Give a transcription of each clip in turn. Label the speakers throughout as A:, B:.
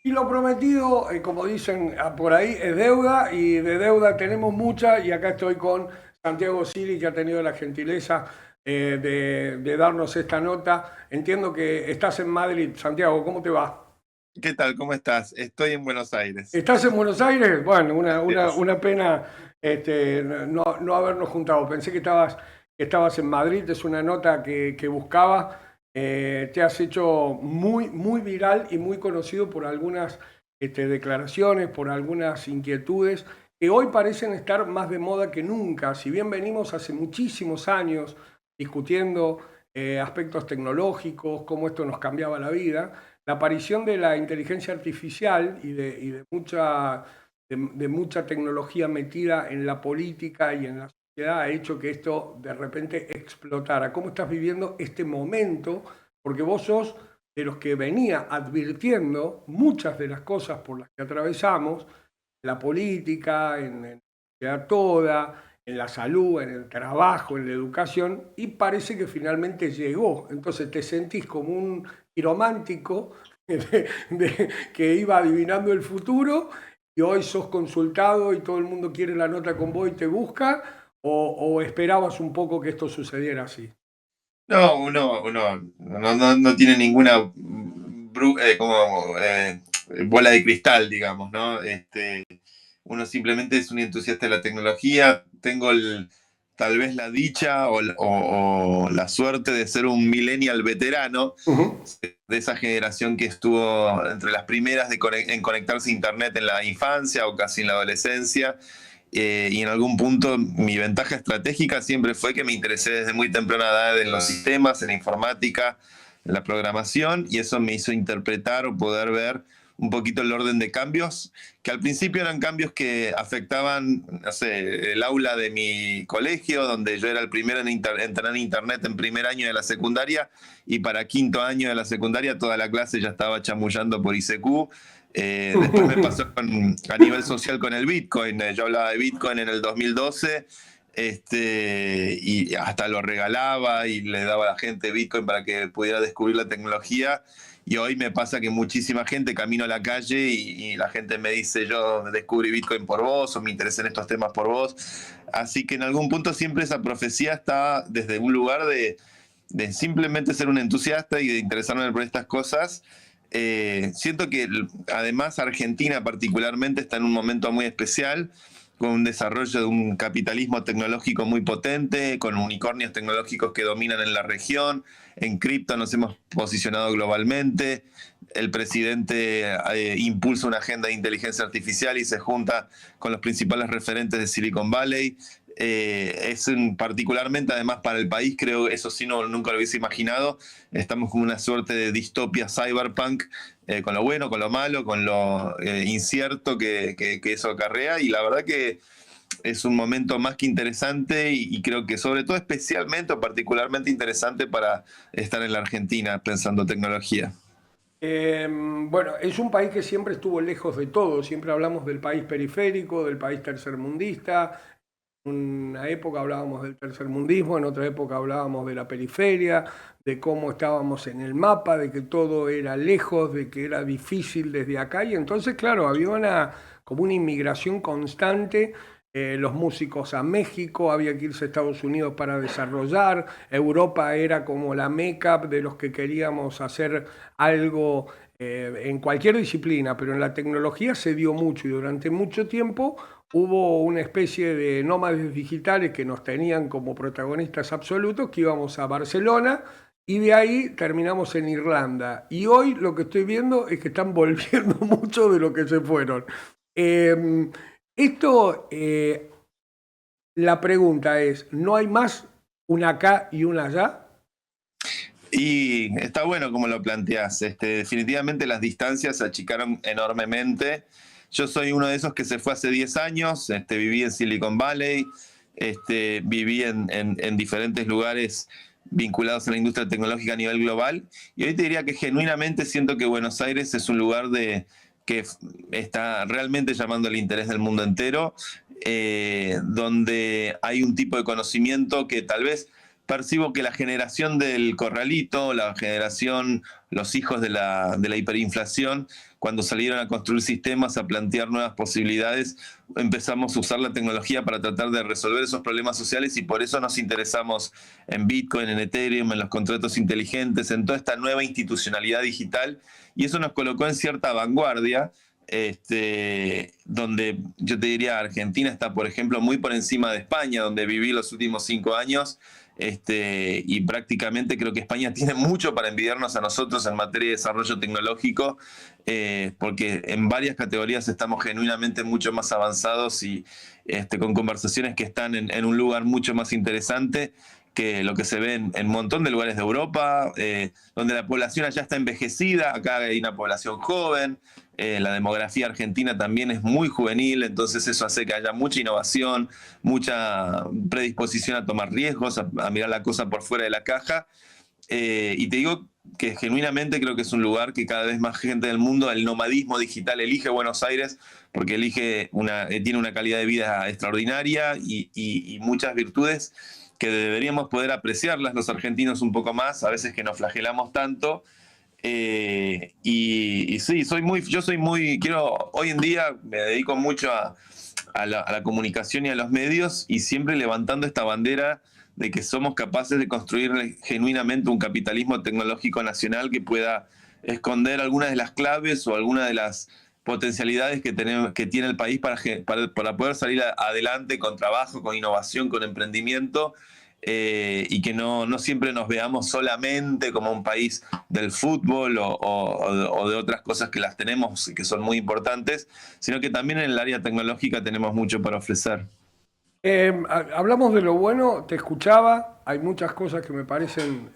A: Y lo prometido, como dicen por ahí, es deuda y de deuda tenemos mucha y acá estoy con Santiago Sili que ha tenido la gentileza de darnos esta nota. Entiendo que estás en Madrid. Santiago, ¿cómo te va?
B: ¿Qué tal? ¿Cómo estás? Estoy en Buenos Aires.
A: ¿Estás en Buenos Aires? Bueno,
B: Así es.
A: una pena no habernos juntado. Pensé que estabas en Madrid, es una nota que buscaba. Te has hecho muy viral y muy conocido por algunas declaraciones, por algunas inquietudes que hoy parecen estar más de moda que nunca. Si bien venimos hace muchísimos años discutiendo aspectos tecnológicos, cómo esto nos cambiaba la vida, la aparición de la inteligencia artificial de mucha tecnología metida en la política y en la sociedad ha hecho que esto de repente explotara. ¿Cómo estás viviendo este momento? Porque vos sos de los que venía advirtiendo muchas de las cosas por las que atravesamos, la política, en la sociedad toda, en la salud, en el trabajo, en la educación, y parece que finalmente llegó. Entonces te sentís como un quiromántico que iba adivinando el futuro y hoy sos consultado y todo el mundo quiere la nota con vos y te busca, o esperabas un poco que esto sucediera así.
B: No, uno no tiene ninguna bola de cristal, digamos, ¿no? Uno simplemente es un entusiasta de la tecnología. Tengo tal vez la dicha o la suerte de ser un millennial veterano,
A: Ujú.
B: de esa generación que estuvo entre las primeras en conectarse a Internet en la infancia o casi en la adolescencia. Y en algún punto mi ventaja estratégica siempre fue que me interesé desde muy temprana edad en los sistemas, en la informática, en la programación, y eso me hizo interpretar o poder ver un poquito el orden de cambios, que al principio eran cambios que afectaban, no sé, el aula de mi colegio, donde yo era el primero en tener internet en primer año de la secundaria, y para quinto año de la secundaria toda la clase ya estaba chamullando por ICQ. Después me pasó a nivel social con el Bitcoin. Yo hablaba de Bitcoin en el 2012, y hasta lo regalaba y le daba a la gente Bitcoin para que pudiera descubrir la tecnología. Y hoy me pasa que muchísima gente camino a la calle y la gente me dice: yo descubrí Bitcoin por vos, o me interesé en estos temas por vos. Así que en algún punto siempre esa profecía está desde un lugar de simplemente ser un entusiasta y de interesarme por estas cosas. Siento que además Argentina particularmente está en un momento muy especial, con un desarrollo de un capitalismo tecnológico muy potente, con unicornios tecnológicos que dominan en la región. En cripto nos hemos posicionado globalmente. El presidente impulsa una agenda de inteligencia artificial y se junta con los principales referentes de Silicon Valley. Particularmente además para el país, creo, eso sí nunca lo hubiese imaginado. Estamos con una suerte de distopia cyberpunk, con lo bueno, con lo malo, con lo incierto que eso acarrea, y la verdad que es un momento más que interesante, y creo que sobre todo especialmente o particularmente interesante para estar en la Argentina pensando tecnología.
A: Bueno, es un país que siempre estuvo lejos de todo, siempre hablamos del país periférico, del país tercermundista. En una época hablábamos del tercermundismo, en otra época hablábamos de la periferia, de cómo estábamos en el mapa, de que todo era lejos, de que era difícil desde acá. Y entonces, claro, había como una inmigración constante. Los músicos a México, había que irse a Estados Unidos para desarrollar. Europa era como la meca de los que queríamos hacer algo en cualquier disciplina, pero en la tecnología se dio mucho y durante mucho tiempo hubo una especie de nómades digitales que nos tenían como protagonistas absolutos, que íbamos a Barcelona y de ahí terminamos en Irlanda. Y hoy lo que estoy viendo es que están volviendo muchos de los que se fueron. Eh, esto, la pregunta es, ¿no hay más una acá y una allá?
B: Y está bueno como lo planteás. Definitivamente las distancias se achicaron enormemente. Yo soy uno de esos que se fue hace 10 años. Viví en Silicon Valley, viví en diferentes lugares vinculados a la industria tecnológica a nivel global. Y hoy te diría que genuinamente siento que Buenos Aires es un lugar que está realmente llamando el interés del mundo entero, donde hay un tipo de conocimiento que tal vez percibo que la generación del corralito, los hijos de la hiperinflación, cuando salieron a construir sistemas, a plantear nuevas posibilidades, empezamos a usar la tecnología para tratar de resolver esos problemas sociales y por eso nos interesamos en Bitcoin, en Ethereum, en los contratos inteligentes, en toda esta nueva institucionalidad digital, y eso nos colocó en cierta vanguardia. Donde yo te diría Argentina está, por ejemplo, muy por encima de España, donde viví los últimos 5 años, y prácticamente creo que España tiene mucho para envidiarnos a nosotros en materia de desarrollo tecnológico, porque en varias categorías estamos genuinamente mucho más avanzados y con conversaciones que están en un lugar mucho más interesante que lo que se ve en un montón de lugares de Europa, donde la población allá está envejecida, acá hay una población joven, la demografía argentina también es muy juvenil, entonces eso hace que haya mucha innovación, mucha predisposición a tomar riesgos, a mirar la cosa por fuera de la caja, y te digo que genuinamente creo que es un lugar que cada vez más gente del mundo, el nomadismo digital, elige Buenos Aires porque tiene una calidad de vida extraordinaria y muchas virtudes que deberíamos poder apreciarlas los argentinos un poco más, a veces que nos flagelamos tanto. Y sí, hoy en día me dedico mucho a la comunicación y a los medios y siempre levantando esta bandera de que somos capaces de construir genuinamente un capitalismo tecnológico nacional que pueda esconder algunas de las claves o algunas de las potencialidades que tiene el país para poder salir adelante con trabajo, con innovación, con emprendimiento, y que no siempre nos veamos solamente como un país del fútbol o de otras cosas que las tenemos y que son muy importantes, sino que también en el área tecnológica tenemos mucho para ofrecer.
A: Hablamos de lo bueno, te escuchaba, hay muchas cosas que me parecen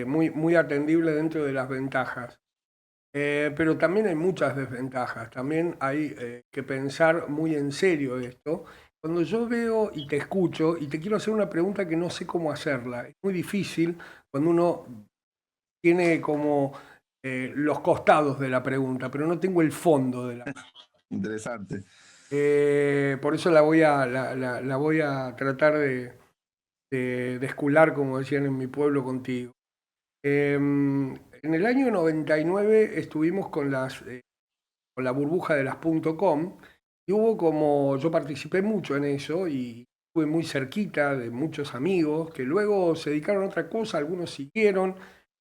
A: muy, muy atendibles dentro de las ventajas. Pero también hay muchas desventajas, también hay que pensar muy en serio esto. Cuando yo veo y te escucho, y te quiero hacer una pregunta que no sé cómo hacerla, es muy difícil cuando uno tiene como los costados de la pregunta, pero no tengo el fondo de la pregunta.
B: Interesante.
A: Por eso la voy a tratar de escular, como decían en mi pueblo, contigo. En el año 99 estuvimos con la burbuja de las .com y yo participé mucho en eso y estuve muy cerquita de muchos amigos que luego se dedicaron a otra cosa, algunos siguieron.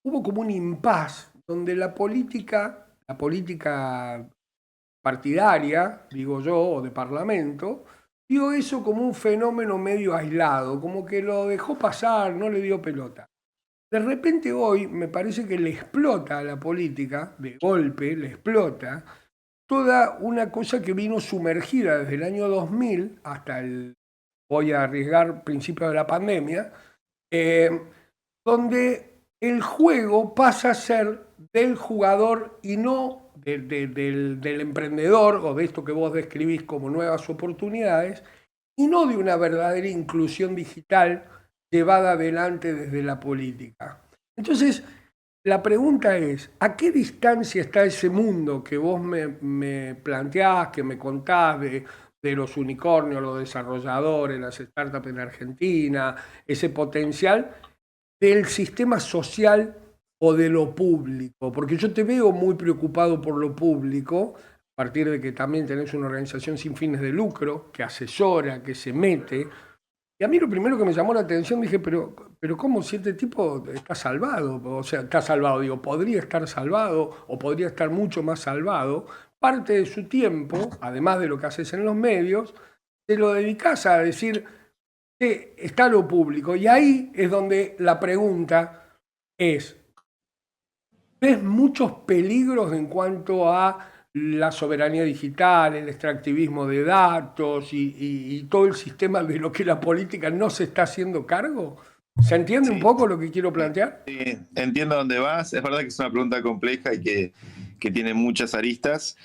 A: Hubo como un impas donde la política partidaria, digo yo, o de parlamento, vio eso como un fenómeno medio aislado, como que lo dejó pasar, no le dio pelota. De repente hoy me parece que le explota a la política, de golpe le explota, toda una cosa que vino sumergida desde el año 2000 hasta voy a arriesgar, principio de la pandemia, eh, donde el juego pasa a ser del jugador y no del emprendedor o de esto que vos describís como nuevas oportunidades, y no de una verdadera inclusión digital llevada adelante desde la política. Entonces, la pregunta es, ¿a qué distancia está ese mundo que vos me planteás, que me contás de los unicornios, los desarrolladores, las startups en Argentina, ese potencial del sistema social o de lo público? Porque yo te veo muy preocupado por lo público, a partir de que también tenés una organización sin fines de lucro, que asesora, que se mete. Y a mí lo primero que me llamó la atención, dije, pero ¿cómo si este tipo está salvado? O sea, está salvado, digo, podría estar salvado o podría estar mucho más salvado. Parte de su tiempo, además de lo que haces en los medios, te lo dedicas a decir que está lo público. Y ahí es donde la pregunta es, ¿ves muchos peligros en cuanto a la soberanía digital, el extractivismo de datos y todo el sistema de lo que la política no se está haciendo cargo? ¿Se entiende un
B: Sí,
A: poco lo que quiero plantear?
B: sí, entiendo a dónde vas. Es verdad que es una pregunta compleja y que tiene muchas aristas.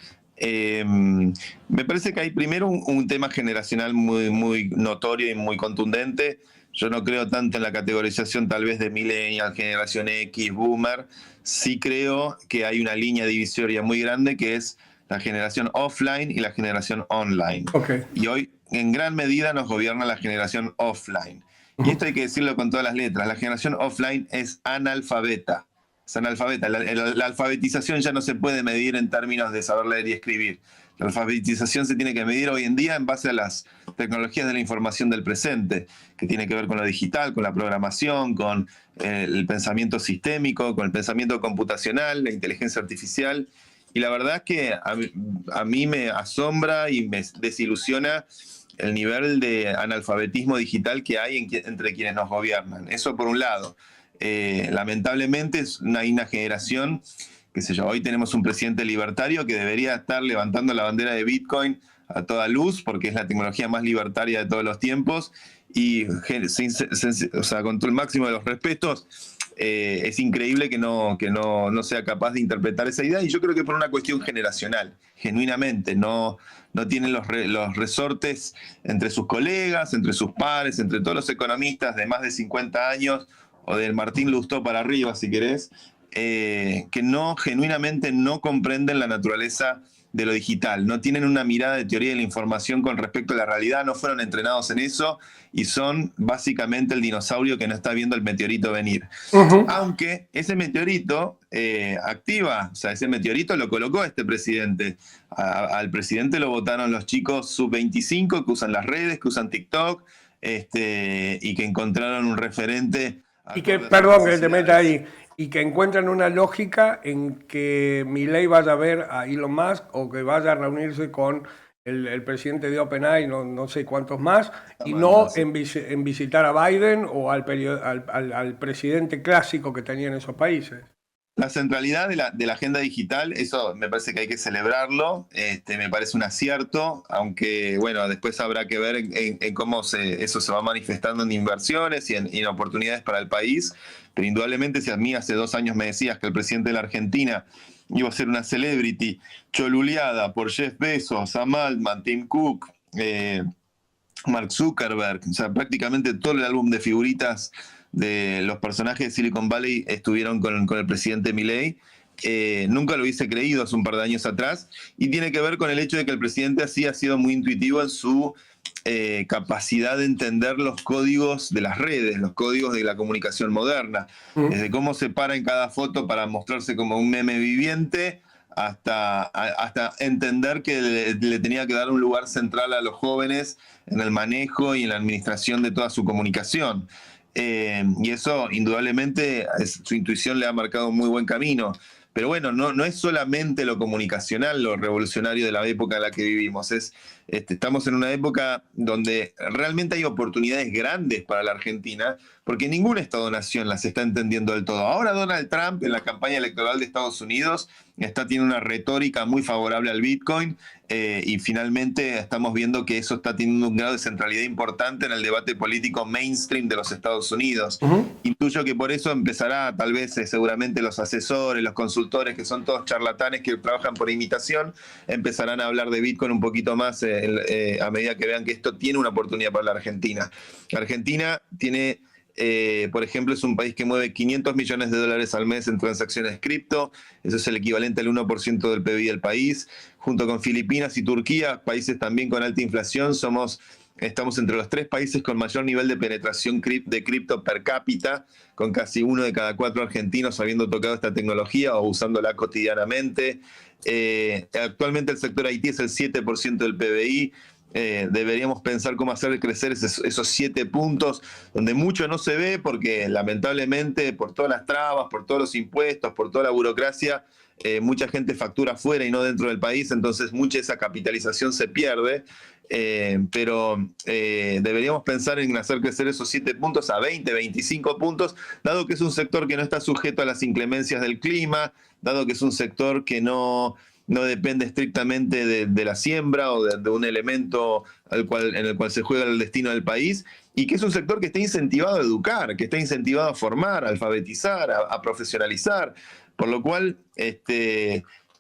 B: Me parece que hay primero un tema generacional muy, muy notorio y muy contundente. Yo no creo tanto en la categorización tal vez de millennial, generación X, boomer. Sí creo que hay una línea divisoria muy grande que es la generación offline y la generación online.
A: Ok.
B: Y hoy en gran medida nos gobierna la generación offline. Y esto hay que decirlo con todas las letras. La generación offline es analfabeta. es analfabeta. La alfabetización ya no se puede medir en términos de saber leer y escribir. La alfabetización se tiene que medir hoy en día en base a las tecnologías de la información del presente, que tiene que ver con lo digital, con la programación, con el pensamiento sistémico, con el pensamiento computacional, la inteligencia artificial. Y la verdad es que a mí me asombra y me desilusiona el nivel de analfabetismo digital que hay entre quienes nos gobiernan. Eso por un lado. Lamentablemente hay una generación, qué sé yo, hoy tenemos un presidente libertario que debería estar levantando la bandera de Bitcoin a toda luz, porque es la tecnología más libertaria de todos los tiempos, y o sea, con todo el máximo de los respetos, es increíble que no sea capaz de interpretar esa idea, y yo creo que por una cuestión generacional, genuinamente, no tienen los resortes entre sus colegas, entre sus pares, entre todos los economistas de más de 50 años, o del Martín Lustó para arriba, si querés, que genuinamente no comprenden la naturaleza de lo digital, no tienen una mirada de teoría de la información con respecto a la realidad, no fueron entrenados en eso y son básicamente el dinosaurio que no está viendo el meteorito venir. Aunque ese meteorito activa, o sea, ese meteorito lo colocó este presidente. Al presidente lo votaron los chicos sub-25 que usan las redes, que usan TikTok, y que encontraron un referente.
A: Y que, perdón que te meta ahí, y que encuentran una lógica en que Milei vaya a ver a Elon Musk o que vaya a reunirse con el presidente de OpenAI, no sé cuántos más, y no en visitar a Biden o al presidente clásico que tenían esos países.
B: La centralidad de la agenda digital, eso me parece que hay que celebrarlo, me parece un acierto, aunque bueno, después habrá que ver en cómo eso se va manifestando en inversiones y en oportunidades para el país, pero indudablemente si a mí hace 2 años me decías que el presidente de la Argentina iba a ser una celebrity choluleada por Jeff Bezos, Sam Altman, Tim Cook, Mark Zuckerberg, o sea, prácticamente todo el álbum de figuritas de los personajes de Silicon Valley estuvieron con el presidente Milei. Nunca lo hubiese creído hace un par de años atrás, y tiene que ver con el hecho de que el presidente así ha sido muy intuitivo en su capacidad de entender los códigos de las redes, los códigos de la comunicación moderna, desde cómo se para en cada foto para mostrarse como un meme viviente, hasta entender que le tenía que dar un lugar central a los jóvenes en el manejo y en la administración de toda su comunicación. Y eso, indudablemente, su intuición le ha marcado un muy buen camino. Pero bueno, no es solamente lo comunicacional, lo revolucionario de la época en la que vivimos. Estamos en una época donde realmente hay oportunidades grandes para la Argentina, porque ningún Estado-nación las está entendiendo del todo. Ahora Donald Trump, en la campaña electoral de Estados Unidos, tiene una retórica muy favorable al Bitcoin, y finalmente estamos viendo que eso está teniendo un grado de centralidad importante en el debate político mainstream de los Estados Unidos. Intuyo que por eso empezará, tal vez, seguramente los asesores, los consultores, que son todos charlatanes que trabajan por imitación, empezarán a hablar de Bitcoin un poquito más a medida que vean que esto tiene una oportunidad para la Argentina. La Argentina tiene... por ejemplo, es un país que mueve $500 millones al mes en transacciones cripto, eso es el equivalente al 1% del PBI del país, junto con Filipinas y Turquía, países también con alta inflación. Estamos entre los 3 países con mayor nivel de penetración de cripto per cápita, con casi 1 de cada 4 argentinos habiendo tocado esta tecnología o usándola cotidianamente. Actualmente el sector IT es el 7% del PBI. Deberíamos pensar cómo hacer crecer esos 7 puntos, donde mucho no se ve, porque lamentablemente por todas las trabas, por todos los impuestos, por toda la burocracia, mucha gente factura fuera y no dentro del país, entonces mucha de esa capitalización se pierde. Pero deberíamos pensar en hacer crecer esos 7 puntos a 20, 25 puntos, dado que es un sector que no está sujeto a las inclemencias del clima, dado que es un sector que no depende estrictamente de la siembra o de un elemento en el cual se juega el destino del país, y que es un sector que está incentivado a educar, que está incentivado a formar, a alfabetizar, a profesionalizar, por lo cual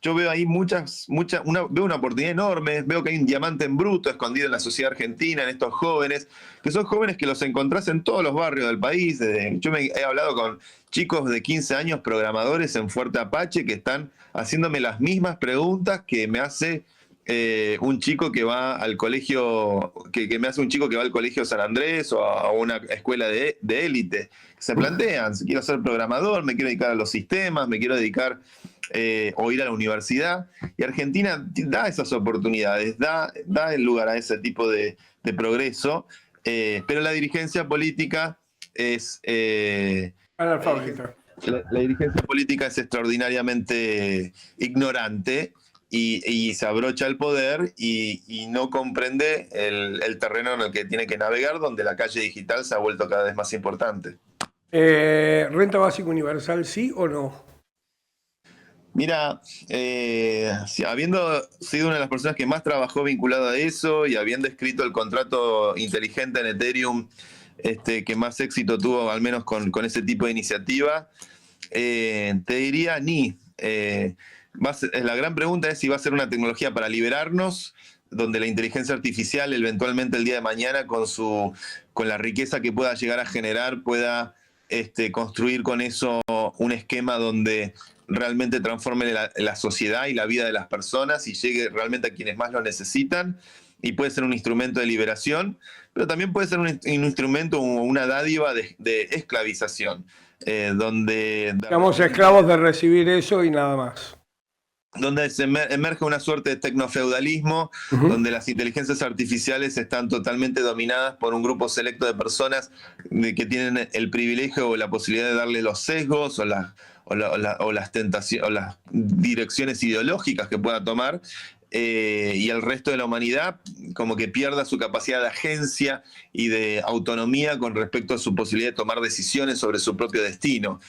B: yo veo ahí veo una oportunidad enorme, veo que hay un diamante en bruto escondido en la sociedad argentina, en estos jóvenes, que son jóvenes que los encontrás en todos los barrios del país. Yo he hablado con chicos de 15 años, programadores en Fuerte Apache, que están haciéndome las mismas preguntas que me hace un chico que va al colegio, que me hace un chico que va al colegio San Andrés o a una escuela de élite. Se plantean, quiero ser programador, me quiero dedicar a los sistemas, me quiero dedicar o ir a la universidad. Y Argentina da esas oportunidades, da el lugar a ese tipo de progreso, pero la dirigencia política es...
A: Analfabeta.
B: La dirigencia política es extraordinariamente ignorante y se abrocha el poder y no comprende el terreno en el que tiene que navegar, donde la calle digital se ha vuelto cada vez más importante.
A: ¿Renta básica universal sí o no?
B: Mira, habiendo sido una de las personas que más trabajó vinculada a eso y habiendo escrito el contrato inteligente en Ethereum, que más éxito tuvo, al menos con ese tipo de iniciativa, te diría ni. La gran pregunta es si va a ser una tecnología para liberarnos, donde la inteligencia artificial eventualmente el día de mañana con la riqueza que pueda llegar a generar pueda construir con eso un esquema donde realmente transforme la sociedad y la vida de las personas y llegue realmente a quienes más lo necesitan, y puede ser un instrumento de liberación, pero también puede ser un instrumento o una dádiva de esclavización, donde
A: Estamos esclavos de recibir eso y nada más.
B: donde se emerge una suerte de tecnofeudalismo, donde las inteligencias artificiales están totalmente dominadas por un grupo selecto de personas que tienen el privilegio o la posibilidad de darle los sesgos o las tentaciones o las direcciones ideológicas que pueda tomar, y el resto de la humanidad como que pierda su capacidad de agencia y de autonomía con respecto a su posibilidad de tomar decisiones sobre su propio destino,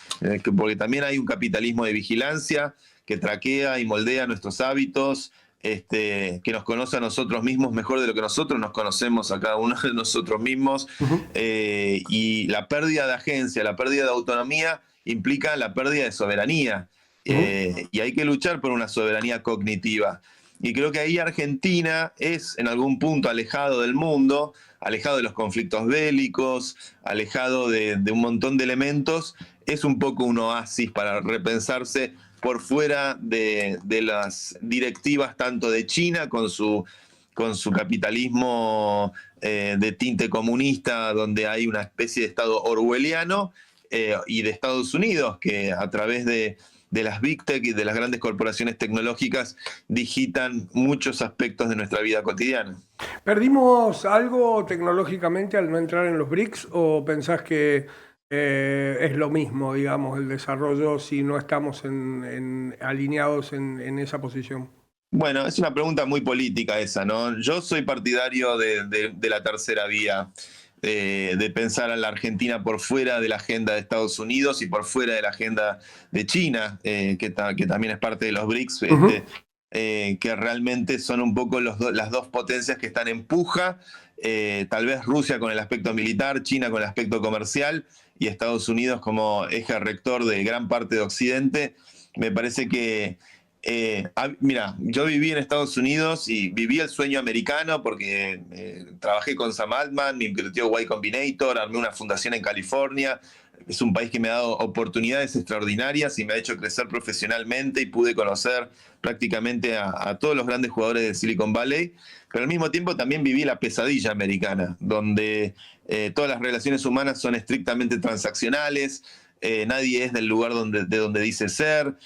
B: porque también hay un capitalismo de vigilancia que traquea y moldea nuestros hábitos, que nos conoce a nosotros mismos mejor de lo que nosotros nos conocemos a cada uno de nosotros mismos, y la pérdida de agencia, la pérdida de autonomía implica la pérdida de soberanía, y hay que luchar por una soberanía cognitiva. Y creo que ahí Argentina es en algún punto alejado del mundo, alejado de los conflictos bélicos, alejado de un montón de elementos, es un poco un oasis para repensarse por fuera de las directivas tanto de China con su capitalismo de tinte comunista, donde hay una especie de Estado orwelliano, y de Estados Unidos, que a través de las Big Tech y de las grandes corporaciones tecnológicas digitan muchos aspectos de nuestra vida cotidiana.
A: ¿Perdimos algo tecnológicamente al no entrar en los BRICS o pensás que es lo mismo, digamos, el desarrollo si no estamos alineados en esa posición?
B: Bueno, es una pregunta muy política esa, ¿no? Yo soy partidario de la tercera vía, de pensar a la Argentina por fuera de la agenda de Estados Unidos y por fuera de la agenda de China, que también es parte de los BRICS, que realmente son un poco las dos potencias que están en puja, tal vez Rusia con el aspecto militar, China con el aspecto comercial y Estados Unidos como eje rector de gran parte de Occidente. Me parece que mira, yo viví en Estados Unidos y viví el sueño americano porque trabajé con Sam Altman, me invirtió Y Combinator, armé una fundación en California. Es un país que me ha dado oportunidades extraordinarias y me ha hecho crecer profesionalmente y pude conocer prácticamente a todos los grandes jugadores de Silicon Valley, pero al mismo tiempo también viví la pesadilla americana, donde todas las relaciones humanas son estrictamente transaccionales, nadie es del lugar de donde dice ser,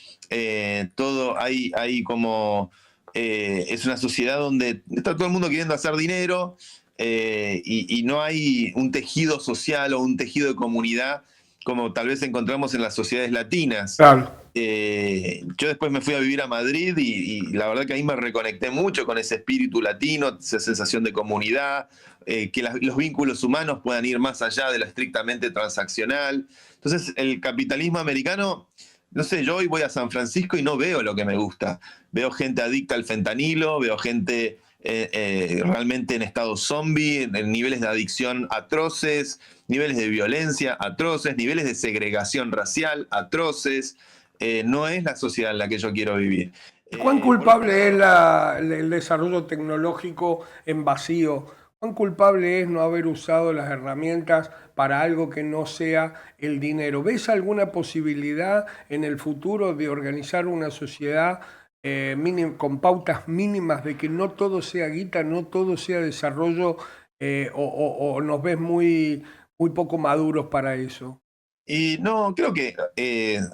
B: todo hay como... es una sociedad donde está todo el mundo queriendo hacer dinero, y no hay un tejido social o un tejido de comunidad como tal vez encontramos en las sociedades latinas.
A: Claro.
B: Yo después me fui a vivir a Madrid y la verdad que ahí me reconecté mucho con ese espíritu latino, esa sensación de comunidad, que los vínculos humanos puedan ir más allá de lo estrictamente transaccional. Entonces, el capitalismo americano, no sé, yo hoy voy a San Francisco y no veo lo que me gusta. Veo gente adicta al fentanilo, veo gente realmente en estado zombie, en niveles de adicción atroces, niveles de violencia atroces, niveles de segregación racial atroces. No es la sociedad en la que yo quiero vivir.
A: ¿Cuán culpable es el desarrollo tecnológico en vacío? ¿Cuán culpable es no haber usado las herramientas para algo que no sea el dinero? ¿Ves alguna posibilidad en el futuro de organizar una sociedad con pautas mínimas de que no todo sea guita, no todo sea desarrollo, o nos ves muy poco maduros para eso?
B: Y no, creo que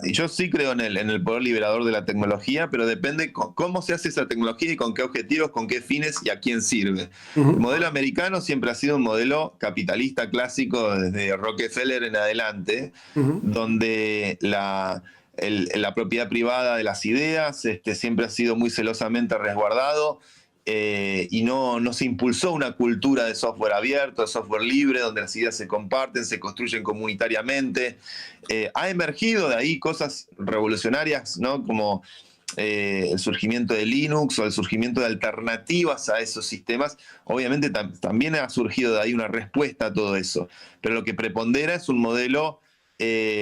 B: yo sí creo en el poder liberador de la tecnología, pero depende cómo se hace esa tecnología y con qué objetivos, con qué fines y a quién sirve. El
A: Ujú,
B: modelo americano siempre ha sido un modelo capitalista clásico desde Rockefeller en adelante,
A: ujú.
B: donde la propiedad privada de las ideas siempre ha sido muy celosamente resguardado. Y no se impulsó una cultura de software abierto, de software libre, donde las ideas se comparten, se construyen comunitariamente. Ha emergido de ahí cosas revolucionarias, ¿no? Como el surgimiento de Linux o el surgimiento de alternativas a esos sistemas. Obviamente también ha surgido de ahí una respuesta a todo eso, pero lo que prepondera es un modelo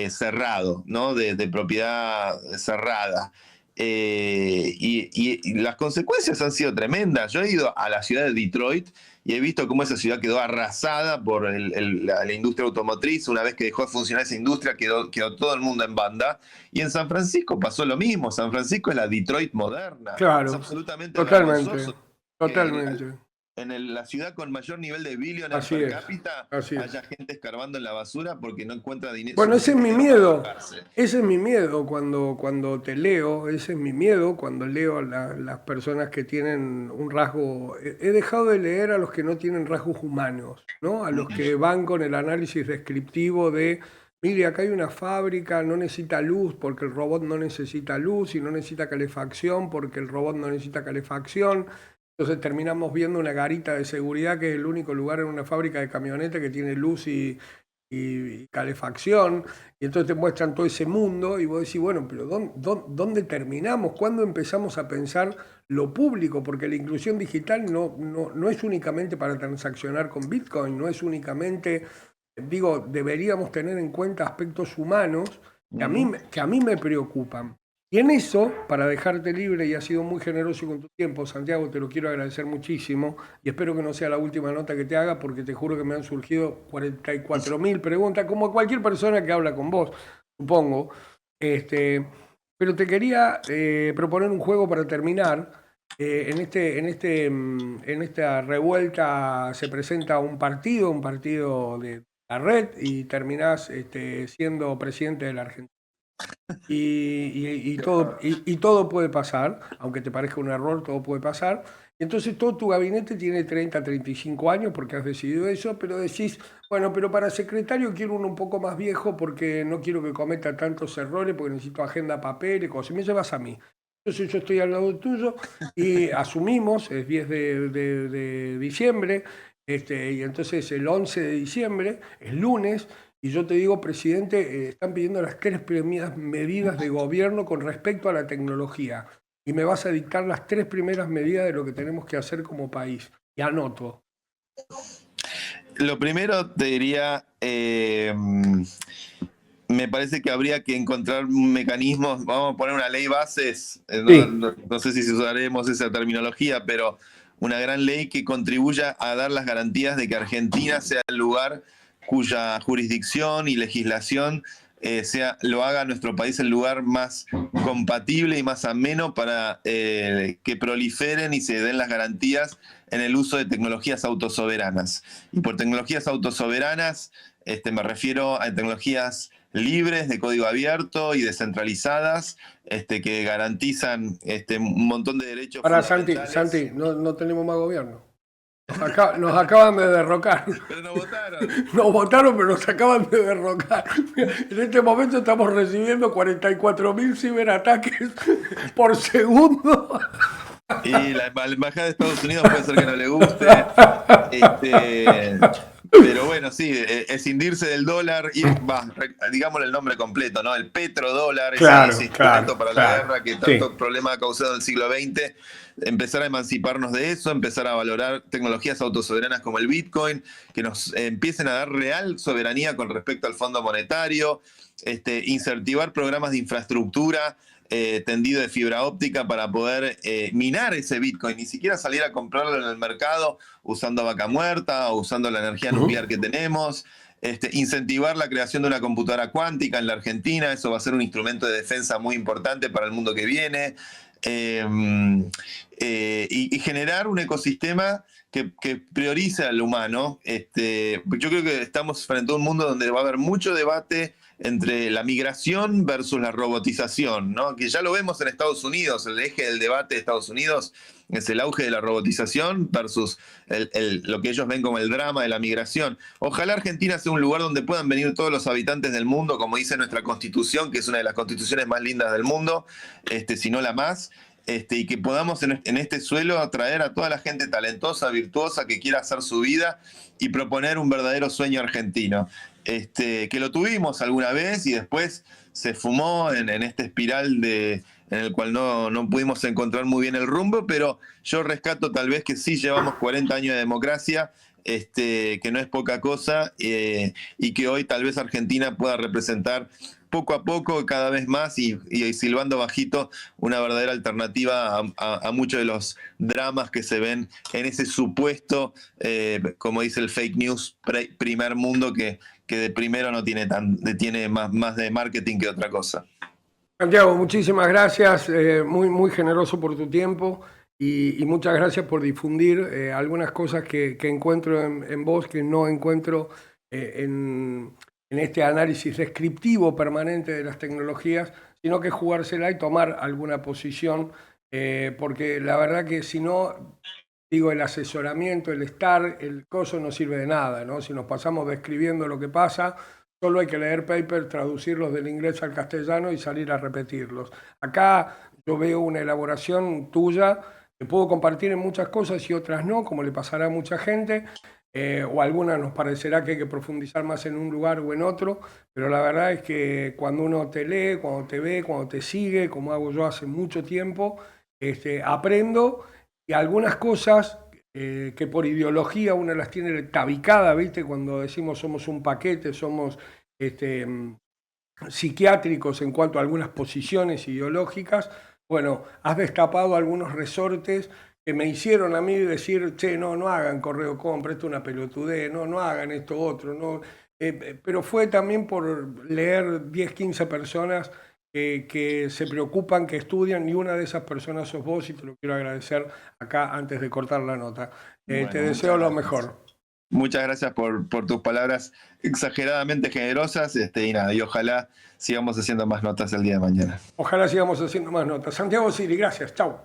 B: cerrado, ¿no? De propiedad cerrada. Y las consecuencias han sido tremendas. Yo he ido a la ciudad de Detroit y he visto cómo esa ciudad quedó arrasada por la industria automotriz. Una vez que dejó de funcionar esa industria, quedó todo el mundo en banda. Y en San Francisco pasó lo mismo. San Francisco es la Detroit moderna. Es
A: Claro,
B: absolutamente
A: totalmente,
B: vergonzoso que
A: totalmente.
B: la ciudad con mayor nivel de billionaires
A: Así
B: per
A: es,
B: cápita
A: así es.
B: haya gente escarbando en la basura porque no encuentra
A: Bueno, ese es
B: suficiente
A: mi
B: dinero para
A: miedo,
B: alojarse.
A: ese es mi miedo cuando te leo, ese es mi miedo cuando leo a las personas que tienen un rasgo. He dejado de leer a los que no tienen rasgos humanos, ¿no? A los que van con el análisis descriptivo de, mire, acá hay una fábrica, no necesita luz porque el robot no necesita luz y no necesita calefacción porque el robot no necesita calefacción. Entonces terminamos viendo una garita de seguridad que es el único lugar en una fábrica de camionetas que tiene luz y calefacción, y entonces te muestran todo ese mundo y vos decís, bueno, pero ¿dónde terminamos? ¿Cuándo empezamos a pensar lo público? Porque la inclusión digital no es únicamente para transaccionar con Bitcoin, no es únicamente, digo, deberíamos tener en cuenta aspectos humanos
B: Ujú.
A: que a mí me preocupan. Y en eso, para dejarte libre, y has sido muy generoso con tu tiempo, Santiago, te lo quiero agradecer muchísimo y espero que no sea la última nota que te haga porque te juro que me han surgido 44.000 preguntas, como cualquier persona que habla con vos, supongo. Este, pero te quería proponer un juego para terminar. En esta revuelta se presenta un partido de la red y terminás siendo presidente de la Argentina.
B: Qué horror.
A: Y todo puede pasar, aunque te parezca un error, todo puede pasar. Entonces todo tu gabinete tiene 35 años porque has decidido eso, pero decís, bueno, pero para secretario quiero uno un poco más viejo porque no quiero que cometa tantos errores, porque necesito agenda, papel y cosas. Y me llevas a mí. Entonces yo estoy al lado tuyo y asumimos, es 10 de diciembre, y entonces el 11 de diciembre, es lunes, y yo te digo, presidente, están pidiendo las tres primeras medidas de gobierno con respecto a la tecnología. Y me vas a dictar las tres primeras medidas de lo que tenemos que hacer como país. Y anoto.
B: Lo primero te diría, me parece que habría que encontrar un mecanismo, vamos a poner una ley bases,
A: Sí,
B: no sé si usaremos esa terminología, pero una gran ley que contribuya a dar las garantías de que Argentina sea el lugar cuya jurisdicción y legislación lo haga nuestro país el lugar más compatible y más ameno para que proliferen y se den las garantías en el uso de tecnologías autosoberanas. Y por tecnologías autosoberanas me refiero a tecnologías libres, de código abierto y descentralizadas, que garantizan un montón de derechos
A: para Santi,
B: fundamentales.
A: Santi, no tenemos más gobierno. Nos acaban de derrocar.
B: Pero no votaron.
A: Nos votaron, pero nos acaban de derrocar. En este momento estamos recibiendo 44.000 ciberataques por segundo.
B: Y la embajada de Estados Unidos puede ser que no le guste. Este, pero bueno, sí, escindirse del dólar, digámosle el nombre completo, ¿no? El petrodólar, ese
A: Claro, claro,
B: instrumento para la
A: claro.
B: guerra que
A: Sí.
B: tanto problema ha causado en el siglo XX, empezar a emanciparnos de eso, empezar a valorar tecnologías autosoberanas como el Bitcoin, que nos empiecen a dar real soberanía con respecto al Fondo Monetario, incentivar programas de infraestructura tendido de fibra óptica para poder minar ese Bitcoin, ni siquiera salir a comprarlo en el mercado usando vaca muerta o usando la energía
A: Ujú.
B: nuclear que tenemos. Incentivar la creación de una computadora cuántica en la Argentina, eso va a ser un instrumento de defensa muy importante para el mundo que viene. y generar un ecosistema que priorice al humano. Yo creo que estamos frente a un mundo donde va a haber mucho debate entre la migración versus la robotización, ¿no? Que ya lo vemos en Estados Unidos, el eje del debate de Estados Unidos es el auge de la robotización versus lo que ellos ven como el drama de la migración. Ojalá Argentina sea un lugar donde puedan venir todos los habitantes del mundo, como dice nuestra constitución, que es una de las constituciones más lindas del mundo, si no la más. Y que podamos en este suelo atraer a toda la gente talentosa, virtuosa, que quiera hacer su vida y proponer un verdadero sueño argentino. Que lo tuvimos alguna vez y después se fumó en esta espiral en el cual no pudimos encontrar muy bien el rumbo, pero yo rescato tal vez que sí llevamos 40 años de democracia, que no es poca cosa, y que hoy tal vez Argentina pueda representar poco a poco, cada vez más, y silbando bajito, una verdadera alternativa a muchos de los dramas que se ven en ese supuesto, como dice el fake news, primer mundo que de primero no tiene tiene más de marketing que otra cosa.
A: Santiago, muchísimas gracias, muy generoso por tu tiempo y muchas gracias por difundir algunas cosas que encuentro en vos que no encuentro en este análisis descriptivo permanente de las tecnologías, sino que jugársela y tomar alguna posición, porque la verdad que si no, digo, el asesoramiento, el estar, el coso no sirve de nada, ¿no? Si nos pasamos describiendo lo que pasa, solo hay que leer papers, traducirlos del inglés al castellano y salir a repetirlos. Acá yo veo una elaboración tuya que puedo compartir en muchas cosas y otras no, como le pasará a mucha gente, o algunas nos parecerá que hay que profundizar más en un lugar o en otro, pero la verdad es que cuando uno te lee, cuando te ve, cuando te sigue, como hago yo hace mucho tiempo, aprendo y algunas cosas que por ideología uno las tiene tabicadas, ¿viste? Cuando decimos somos un paquete, somos psiquiátricos en cuanto a algunas posiciones ideológicas, bueno, has destapado algunos resortes que me hicieron a mí decir, che, no hagan correo compra, esto es una pelotudez, no hagan esto otro, no. Pero fue también por leer 10, 15 personas que se preocupan, que estudian, y una de esas personas sos vos y te lo quiero agradecer acá antes de cortar la nota.
B: Bueno,
A: te deseo lo mejor.
B: Muchas gracias por tus palabras exageradamente generosas, y nada, y ojalá sigamos haciendo más notas el día de mañana.
A: Ojalá sigamos haciendo más notas. Santiago Siri, gracias. Chau.